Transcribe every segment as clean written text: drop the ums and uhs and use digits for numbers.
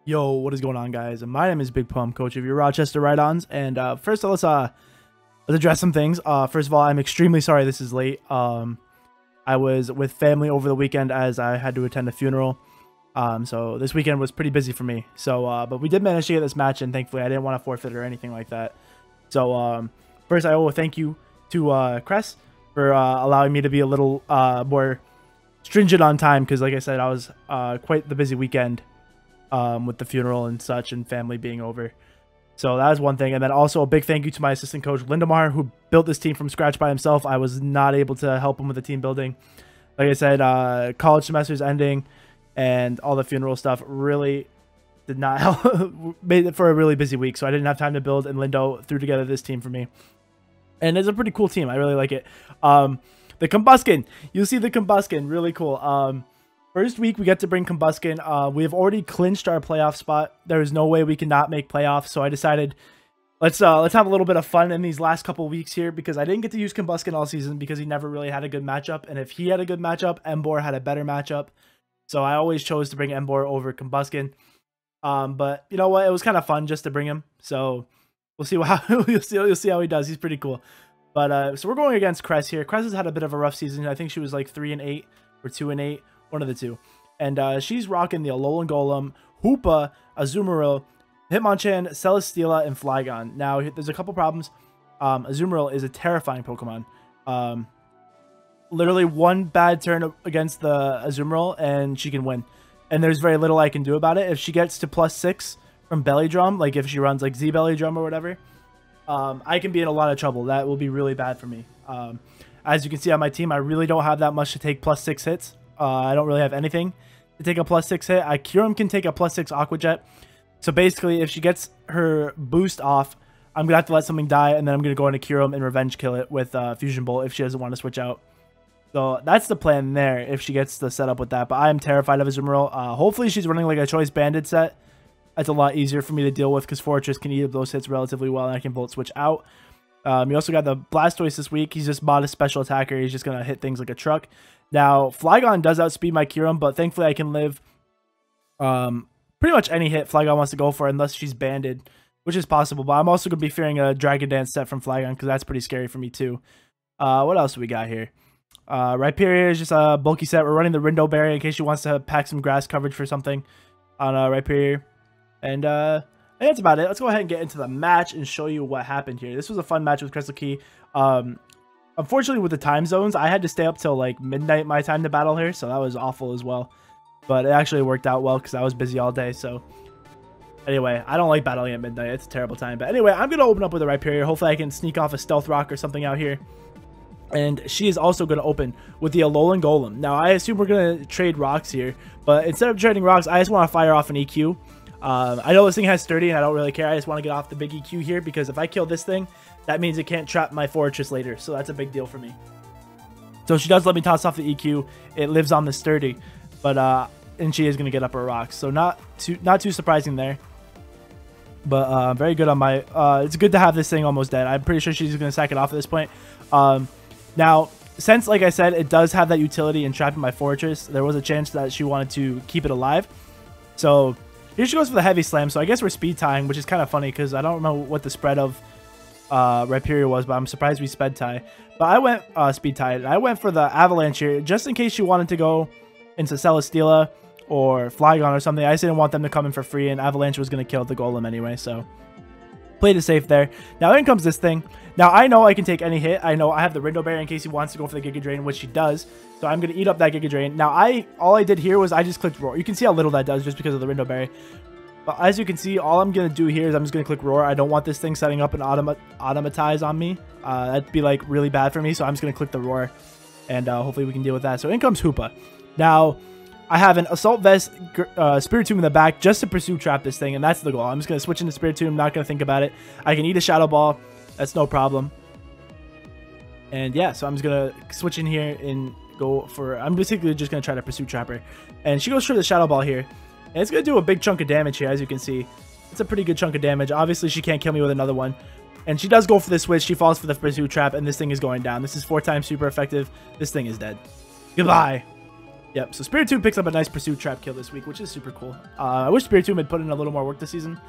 Yo, what is going on, guys? My name is Big Pump, coach of your Rochester Rhydons, and first let's address some things. First of all, I'm extremely sorry this is late. I was with family over the weekend as I had to attend a funeral. So this weekend was pretty busy for me. So, but we did manage to get this match, and thankfully I didn't want to forfeit or anything like that. So, first I owe a thank you to Kres for allowing me to be a little more stringent on time, because like I said, I was quite the busy weekend. With the funeral and such and family being over. So that was one thing. And then also a big thank you to my assistant coach, Lindemar, who built this team from scratch by himself. I was not able to help him with the team building. Like I said, college semester's ending and all the funeral stuff really did not help. Made it for a really busy week. So I didn't have time to build, and Lindo threw together this team for me. And it's a pretty cool team. I really like it. The Combuskin. You'll see the Combuskin. Really cool. First week, we get to bring Combuskin. We have already clinched our playoff spot. There is no way we cannot make playoffs, so I decided let's have a little bit of fun in these last couple weeks here, because I didn't get to use Combuskin all season because he never really had a good matchup, and if he had a good matchup, Embor had a better matchup. So I always chose to bring Embor over Combuskin. But you know what? It was kind of fun just to bring him. So we'll see how you'll see how he does. He's pretty cool. But so we're going against Kres here. Kres has had a bit of a rough season. I think she was like 3-8 or 2-8. One of the two. And she's rocking the Alolan Golem, Hoopa, Azumarill, Hitmonchan, Celesteela, and Flygon. Now, there's a couple problems. Azumarill is a terrifying Pokemon. Literally one bad turn against the Azumarill, and she can win. And there's very little I can do about it. If she gets to +6 from Belly Drum, like if she runs like Z Belly Drum or whatever, I can be in a lot of trouble. That will be really bad for me. As you can see on my team, I really don't have that much to take +6 hits. I don't really have anything to take a +6 hit. Kyurem can take a +6 Aqua Jet. So basically, if she gets her boost off, I'm going to have to let something die, and then I'm going to go into Kyurem and revenge kill it with Fusion Bolt if she doesn't want to switch out. So that's the plan there if she gets the setup with that. But I am terrified of Azumarill. Hopefully she's running like a Choice Banded set. That's a lot easier for me to deal with because Fortress can eat up those hits relatively well, and I can Volt Switch out. You also got the Blastoise this week. He's just mod a special attacker. He's just going to hit things like a truck. Now, Flygon does outspeed my Kyurem, but thankfully I can live pretty much any hit Flygon wants to go for unless she's banded, which is possible. But I'm also going to be fearing a Dragon Dance set from Flygon because that's pretty scary for me too. What else do we got here? Rhyperior is just a bulky set. We're running the Rindo Berry in case she wants to pack some grass coverage for something on Rhyperior. And I think that's about it. Let's go ahead and get into the match and show you what happened here. This was a fun match with Crystal Key. Unfortunately, with the time zones, I had to stay up till like midnight my time to battle her, so that was awful as well. But it actually worked out well because I was busy all day. So anyway, I don't like battling at midnight. It's a terrible time. But anyway, I'm going to open up with a Rhyperior. Hopefully I can sneak off a Stealth Rock or something out here. And she is also going to open with the Alolan Golem. Now, I assume we're going to trade rocks here. But instead of trading rocks, I just want to fire off an EQ. I know this thing has 30 and I don't really care. I just want to get off the big EQ here because if I kill this thing, that means it can't trap my Fortress later. So that's a big deal for me. So she does let me toss off the EQ. It lives on the sturdy, but and she is going to get up her rocks. So not too surprising there. But very good on my. It's good to have this thing almost dead. I'm pretty sure she's going to sack it off at this point. Now, since like I said, it does have that utility in trapping my Fortress, there was a chance that she wanted to keep it alive. So here she goes for the Heavy Slam. So I guess we're speed tying, which is kind of funny because I don't know what the spread of Rhyperior was, but I'm surprised we sped tie. But I went speed tied. I went for the Avalanche here just in case she wanted to go into Celesteela or Flygon or something. I just didn't want them to come in for free, and Avalanche was going to kill the Golem anyway, so played it safe there. Now in comes this thing. Now I know I can take any hit. I know I have the Rindo Berry in case he wants to go for the Giga Drain, which she does. So I'm going to eat up that Giga Drain. Now all I did here was I just clicked Roar. You can see how little that does just because of the Rindo Berry. But as you can see, all I'm going to do here is I'm just going to click Roar. I don't want this thing setting up an automatize on me. That'd be like really bad for me. So I'm just going to click the Roar. And hopefully we can deal with that. So in comes Hoopa. Now I have an Assault Vest, Spiritomb in the back just to pursue trap this thing. And that's the goal. I'm just going to switch into Spiritomb. Not going to think about it. I can eat a Shadow Ball. That's no problem. And yeah, so I'm just going to switch in here and go for... I'm basically just going to try to pursue Trapper. And she goes for the Shadow Ball here. And it's going to do a big chunk of damage here, as you can see. It's a pretty good chunk of damage. Obviously, she can't kill me with another one. And she does go for the switch. She falls for the Pursue Trap, and this thing is going down. This is 4 times super effective. This thing is dead. Goodbye. Yep, so Spiritomb picks up a nice Pursuit Trap kill this week, which is super cool. I wish Spiritomb had put in a little more work this season,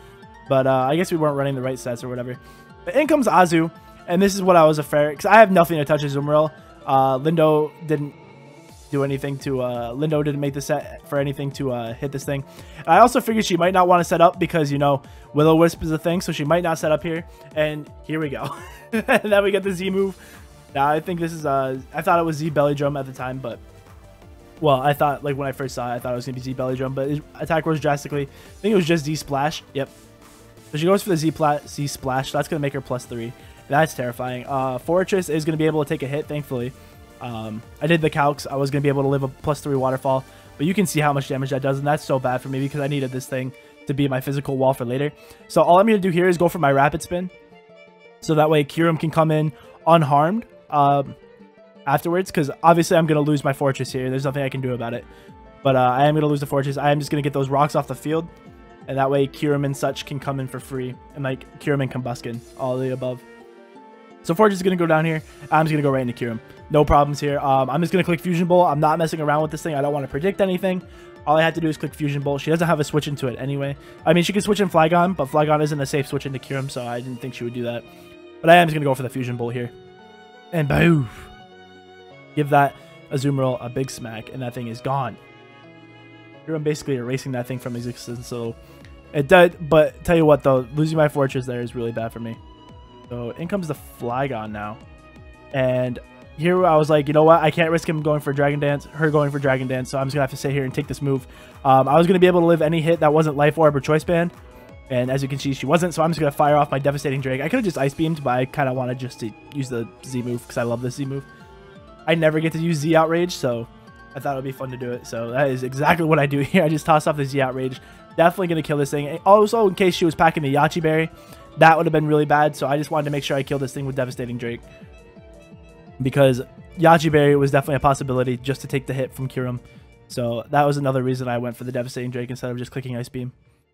but I guess we weren't running the right sets or whatever. But in comes Azu, and this is what I was afraid, because I have nothing to touch Azumarill. Lindo didn't do anything to, Lindo didn't make the set for anything to hit this thing. And I also figured she might not want to set up because, you know, Will-O-Wisp is a thing, so she might not set up here. And here we go. And then we get the Z move. Now, I think this is, I thought it was Z Belly Drum at the time, but, well, I thought, like, when I first saw it, I thought it was going to be Z Belly Drum, but his attack rose drastically. I think it was just Z Splash. Yep. So she goes for the Z Splash, so that's going to make her +3. That's terrifying. Fortress is going to be able to take a hit, thankfully. I did the calcs. I was going to be able to live a +3 waterfall, but you can see how much damage that does, and that's so bad for me because I needed this thing to be my physical wall for later. So all I'm going to do here is go for my Rapid Spin, so that way Kyurem can come in unharmed afterwards, because obviously I'm going to lose my Fortress here. There's nothing I can do about it, but I am going to lose the Fortress. I am just going to get those rocks off the field, and that way Kyurem and such can come in for free, and like Kyurem and Combuskin, all of the above. So Fortress is going to go down here. I'm just going to go right into Kyurem. No problems here. I'm just going to click Fusion Bolt. I'm not messing around with this thing. I don't want to predict anything. All I have to do is click Fusion Bolt. She doesn't have a switch into it anyway. I mean, she can switch in Flygon, but Flygon isn't a safe switch into Kyurem, so I didn't think she would do that. But I am just going to go for the Fusion Bolt here. And boom. Give that Azumarill a big smack, and that thing is gone. Kyurem basically erasing that thing from existence, so it did. But tell you what, though, losing my Fortress there is really bad for me. So in comes the Flygon now. And here I was like, you know what? I can't risk him going for Dragon Dance, her going for Dragon Dance, so I'm just going to have to sit here and take this move. I was going to be able to live any hit that wasn't Life Orb or Choice Band. And as you can see, she wasn't, so I'm just going to fire off my Devastating Drake. I could have just Ice Beamed, but I kind of wanted just to use the Z move because I love this Z move. I never get to use Z Outrage, so I thought it would be fun to do it. So that is exactly what I do here. I just toss off the Z Outrage. Definitely going to kill this thing. And also, in case she was packing the Yachi Berry, that would have been really bad, so I just wanted to make sure I killed this thing with Devastating Drake. Because Yachi Berry was definitely a possibility just to take the hit from Kyurem. So that was another reason I went for the Devastating Drake instead of just clicking Ice Beam.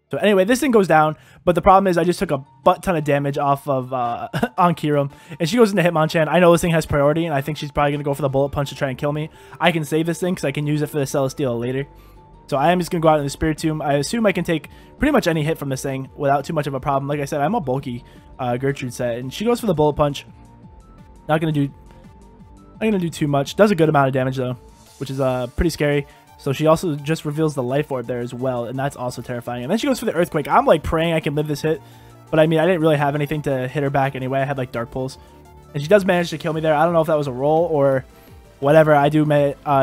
So anyway, this thing goes down, but the problem is I just took a butt ton of damage off of on Kyurem. And she goes into Hitmonchan. I know this thing has priority, and I think she's probably going to go for the Bullet Punch to try and kill me. I can save this thing because I can use it for the Celesteela later. So I am just going to go out in the Spiritomb. I assume I can take pretty much any hit from this thing without too much of a problem. Like I said, I'm a bulky Gertrude set. And she goes for the Bullet Punch. Not going to do too much. Does a good amount of damage, though, which is pretty scary. So she also just reveals the Life Orb there as well, and that's also terrifying. And then she goes for the Earthquake. I'm, like, praying I can live this hit. But, I mean, I didn't really have anything to hit her back anyway. I had, like, Dark Pulse. And she does manage to kill me there. I don't know if that was a roll or whatever.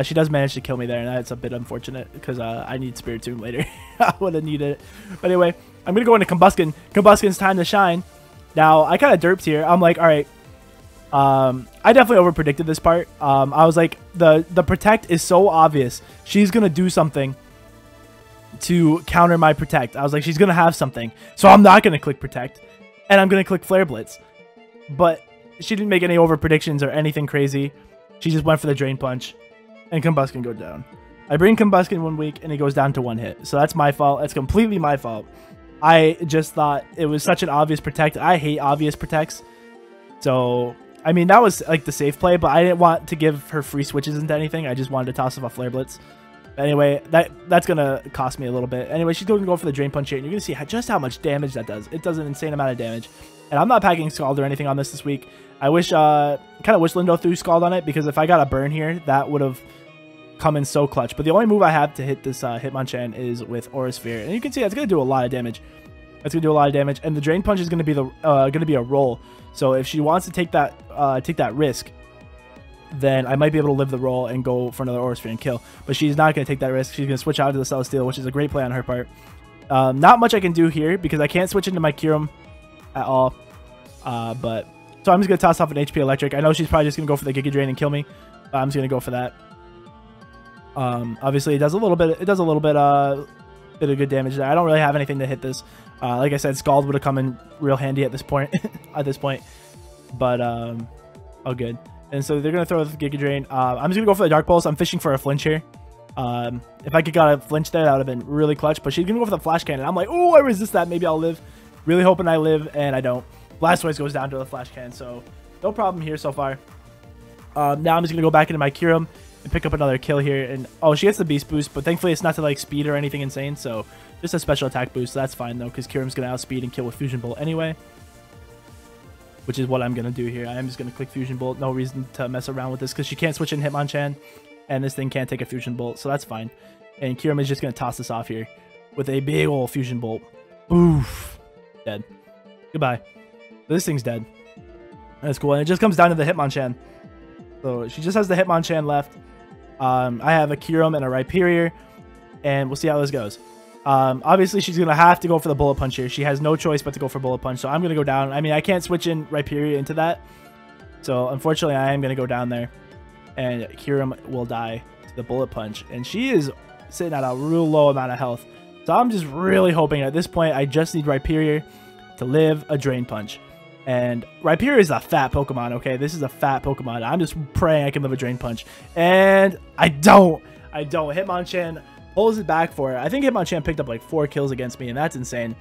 She does manage to kill me there, and that's a bit unfortunate because I need Spiritomb later. I would have needed it. But anyway, I'm going to go into Combuskin. Combuskin's time to shine. Now, I kind of derped here. I'm like, all right. I definitely overpredicted this part. I was like, the Protect is so obvious. She's going to do something to counter my Protect. I was like, she's going to have something. So I'm not going to click Protect. And I'm going to click Flare Blitz. But she didn't make any over predictions or anything crazy. She just went for the Drain Punch, and Combuskin go down. I bring Combuskin 1 week, and he goes down to 1 hit. So that's my fault. It's completely my fault. I just thought it was such an obvious Protect. I hate obvious Protects. So, I mean, that was like the safe play, but I didn't want to give her free switches into anything. I just wanted to toss off a Flare Blitz. Anyway, that's going to cost me a little bit. Anyway, she's going to go for the Drain Punch here, and you're going to see just how much damage that does. It does an insane amount of damage. And I'm not packing Scald or anything on this week. I wish, kind of wish Lindo threw Scald on it, because if I got a burn here, that would have come in so clutch. But the only move I have to hit this Hitmonchan is with Aura Sphere. And you can see that's going to do a lot of damage. That's going to do a lot of damage. And the Drain Punch is going to be a roll. So if she wants to take that risk, then I might be able to live the roll and go for another Aura Sphere and kill. But she's not going to take that risk. She's going to switch out to the Celesteela, which is a great play on her part. Not much I can do here because I can't switch into my Kyurem at all. So I'm just going to toss off an HP Electric. I know she's probably just going to go for the Giga Drain and kill me. I'm just going to go for that. Obviously, it does a little bit of good damage there. I don't really have anything to hit this. Like I said, Scald would have come in real handy at this point. But all good. And so they're gonna throw the Giga Drain. I'm just gonna go for the Dark Pulse. I'm fishing for a flinch here. If I could got a flinch there, that would have been really clutch. But she's gonna go for the Flash Cannon. I'm like, oh, I resist that. Maybe I'll live. Really hoping I live, and I don't. Blastoise goes down to the Flash Cannon, so no problem here so far. Now I'm just gonna go back into my Kyurem and pick up another kill here. And oh, she gets the beast boost, but thankfully it's not to like speed or anything insane. So just a special attack boost. So that's fine though, because Kyurem's gonna outspeed and kill with Fusion Bolt anyway, which is what I'm gonna do here. I am just gonna click Fusion Bolt. No reason to mess around with this because she can't switch in Hitmonchan, and this thing can't take a Fusion Bolt, so that's fine. And Kyurem is just gonna toss this off here with a big old Fusion Bolt. Oof, dead. Goodbye. This thing's dead. That's cool, and it just comes down to the Hitmonchan. So she just has the Hitmonchan left. I have a Kyurem and a Rhyperior, and we'll see how this goes. Obviously, she's going to have to go for the Bullet Punch here. She has no choice but to go for Bullet Punch, so I'm going to go down. I mean, I can't switch in Rhyperior into that, so unfortunately, I am going to go down there, and Kyurem will die to the Bullet Punch, and she is sitting at a real low amount of health. So I'm just really hoping at this point, I just need Rhyperior to live a Drain Punch. And Rhyperior is a fat Pokemon, okay? This is a fat Pokemon. I'm just praying I can live a Drain Punch. And I don't. Hitmonchan pulls it back for it. I think Hitmonchan picked up like 4 kills against me, and that's insane.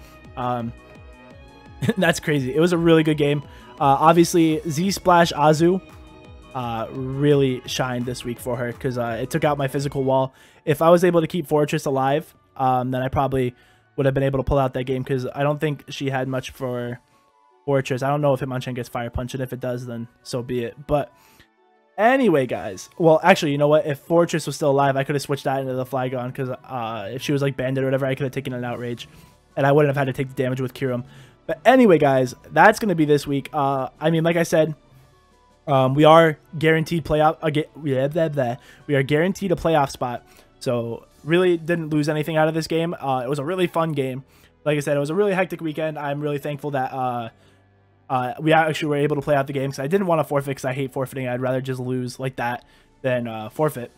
That's crazy. It was a really good game. Obviously, Z-Splash Azu really shined this week for her because it took out my physical wall. If I was able to keep Fortress alive, then I probably would have been able to pull out that game because I don't think she had much for Fortress. I don't know if Hitmonchan gets Fire Punch, and if it does, then so be it. But anyway, guys. Well, actually, you know what? If Fortress was still alive, I could have switched that into the Flygon because if she was like Bandit or whatever, I could have taken an Outrage, and I wouldn't have had to take the damage with Kyurem. But anyway, guys, that's going to be this week. I mean, like I said, we are guaranteed playoff. We are guaranteed a playoff spot. So really didn't lose anything out of this game. It was a really fun game. Like I said, it was a really hectic weekend. I'm really thankful that we actually were able to play out the game because I didn't want to forfeit because I hate forfeiting. I'd rather just lose like that than forfeit.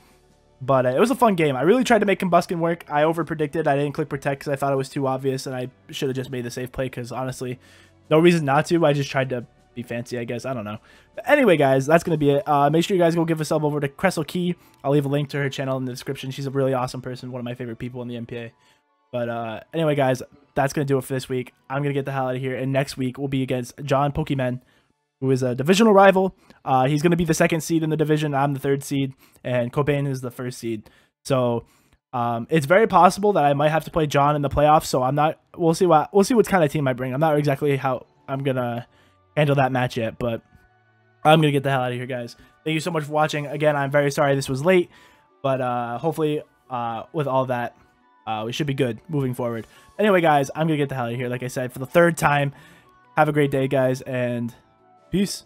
But it was a fun game. I really tried to make Combustion work. I over-predicted. I didn't click Protect because I thought it was too obvious, and I should have just made the safe play because, honestly, no reason not to. I just tried to be fancy, I guess. I don't know. But anyway, guys, that's going to be it. Make sure you guys go give yourself over to Kres Key. I'll leave a link to her channel in the description. She's a really awesome person, one of my favorite people in the NPA. But anyway, guys, that's going to do it for this week. I'm going to get the hell out of here, and next week will be against John Pokemon, who is a divisional rival. He's going to be the 2nd seed in the division. I'm the 3rd seed, and Cobain is the 1st seed. So it's very possible that I might have to play John in the playoffs. So I'm not. We'll see what kind of team I bring. I'm not exactly how I'm gonna handle that match yet, but I'm gonna get the hell out of here, guys. Thank you so much for watching. Again, I'm very sorry this was late, but hopefully with all that, we should be good moving forward. Anyway, guys, I'm gonna get the hell out of here. Like I said, for the 3rd time. Have a great day, guys, and peace.